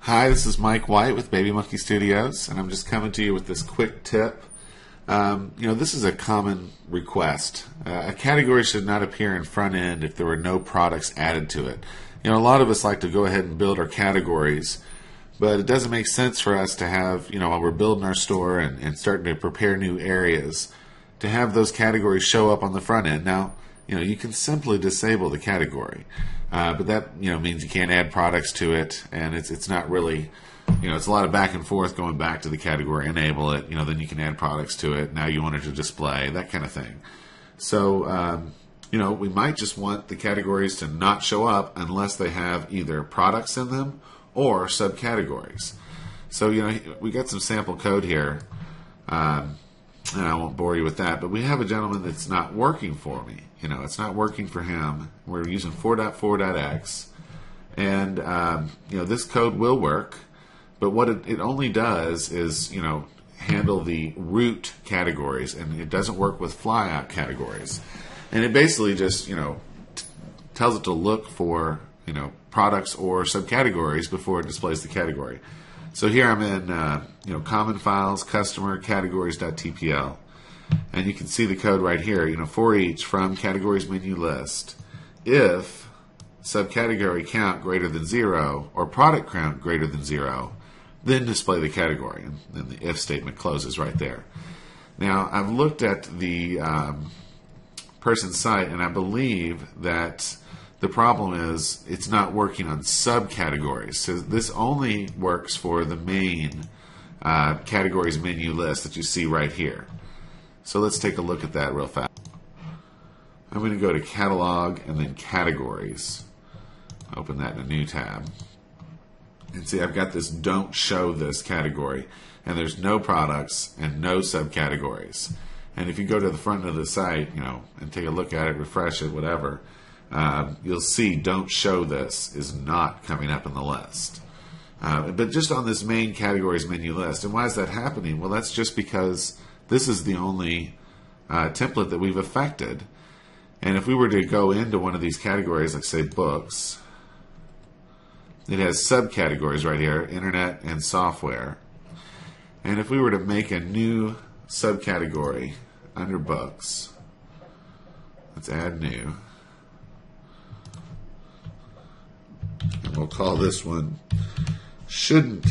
Hi, this is Mike White with Baby Monkey Studios, and I'm just coming to you with this quick tip. This is a common request. A category should not appear in front end if there were no products added to it. A lot of us like to go ahead and build our categories, but it doesn't make sense for us to have, while we're building our store and starting to prepare new areas, to have those categories show up on the front end. Now, you can simply disable the category, but that means you can't add products to it, and it's not really, it's a lot of back and forth going back to the category, enable it, then you can add products to it. Now you want it to display, that kind of thing. So, we might just want the categories to not show up unless they have either products in them or subcategories. So, we got some sample code here. And I won't bore you with that, but we have a gentleman that's not working for me. It's not working for him. We're using 4.4.x, and this code will work, but what it only does is handle the root categories, and it doesn't work with flyout categories. And it basically just tells it to look for products or subcategories before it displays the category. So here I'm in common files, customer, categories.tpl, and you can see the code right here. For each from categories menu list, if subcategory count greater than 0 or product count greater than 0, then display the category, and then the if statement closes right there. Now I've looked at the person's site, and I believe that the problem is it's not working on subcategories. So this only works for the main categories menu list that you see right here. So let's take a look at that real fast. I'm going to go to Catalog and then Categories. Open that in a new tab. And see, I've got this Don't Show This category. And there's no products and no subcategories. And if you go to the front of the site, and take a look at it, refresh it, whatever, you'll see Don't Show This is not coming up in the list. But just on this main categories menu list. And why is that happening? Well, that's just because this is the only template that we've affected. And if we were to go into one of these categories, like say books, it has subcategories right here, internet and software. And if we were to make a new subcategory under books, let's add new. And we'll call this one Shouldn't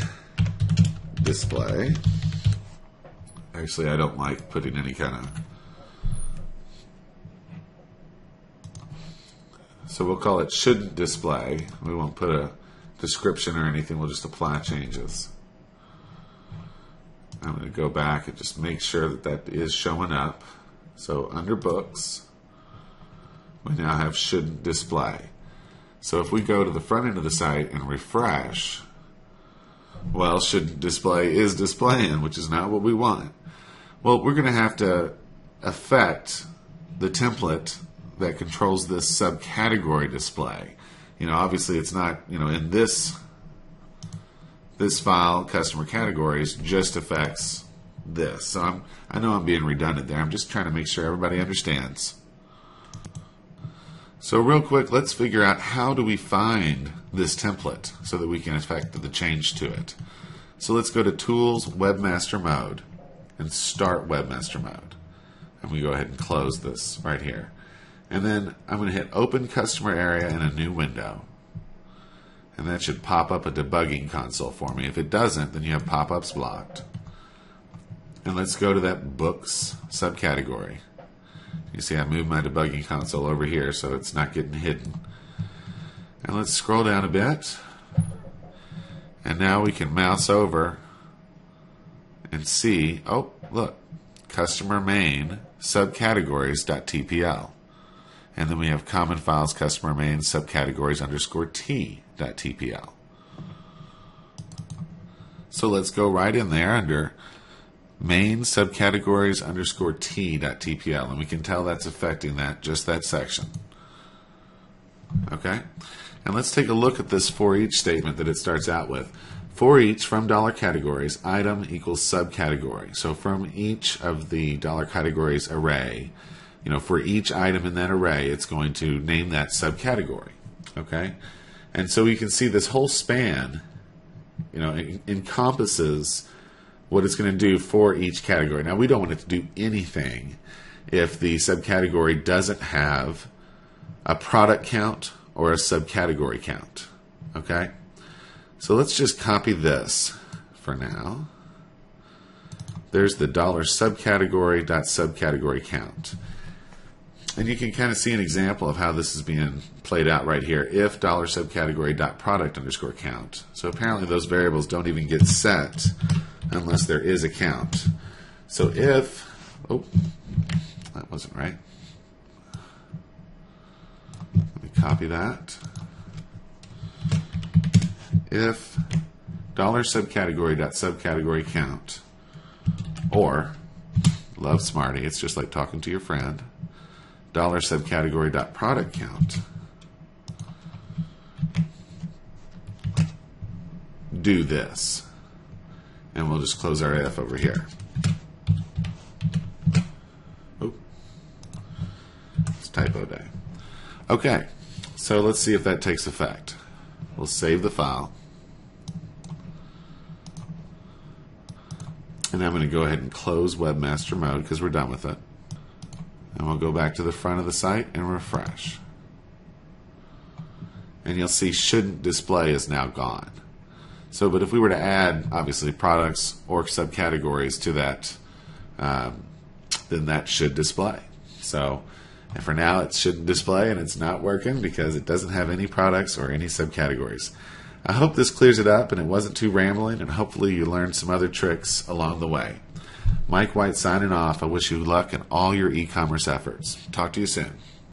Display. Actually, I don't like putting any kind of... So we'll call it Shouldn't Display. We won't put a description or anything. We'll just apply changes. I'm going to go back and just make sure that that is showing up. So under books, we now have Shouldn't Display. So if we go to the front end of the site and refresh, well, Shouldn't Display is displaying, which is not what we want. Well, we're going to have to affect the template that controls this subcategory display. Obviously it's not, in this file, customer categories, just affects this. So I know I'm being redundant there. I'm just trying to make sure everybody understands. So real quick, let's figure out how do we find this template so that we can effect the change to it. So let's go to Tools, Webmaster Mode, and start Webmaster Mode. And we go ahead and close this right here. And then I'm going to hit Open Customer Area in a new window. And that should pop up a debugging console for me. If it doesn't, then you have pop-ups blocked. And let's go to that Books subcategory. You see I moved my debugging console over here so it's not getting hidden. And let's scroll down a bit. And now we can mouse over and see, oh, look, customer main subcategories.tpl. And then we have common files customer main subcategories _t.tpl. So let's go right in there under main subcategories _t.tpl, and we can tell that's affecting just that section. Okay, and let's take a look at this for each statement that it starts out with. For each from $categories, item equals subcategory. So from each of the $categories array, for each item in that array, it's going to name that subcategory. Okay, and so you can see this whole span encompasses what it's going to do for each category. Now, we don't want it to do anything if the subcategory doesn't have a product count or a subcategory count. Okay? So let's just copy this for now. There's the $subcategory.subcategory count. And you can kind of see an example of how this is being played out right here. If $subcategory.product_count. So apparently those variables don't even get set unless there is a count. So if, oh, that wasn't right. Let me copy that. If $subcategory.subcategory count, or love Smarty, it's just like talking to your friend, $subcategory.product count, do this. And we'll just close our if over here. Oop. It's typo day. Okay, so let's see if that takes effect. We'll save the file. And I'm going to go ahead and close Webmaster Mode because we're done with it. And we'll go back to the front of the site and refresh. And you'll see shouldn't display is now gone. So, but if we were to add, obviously, products or subcategories to that, then that should display. So, and for now, it shouldn't display, and it's not working because it doesn't have any products or any subcategories. I hope this clears it up and it wasn't too rambling, and hopefully you learned some other tricks along the way. Mike White signing off. I wish you luck in all your e-commerce efforts. Talk to you soon.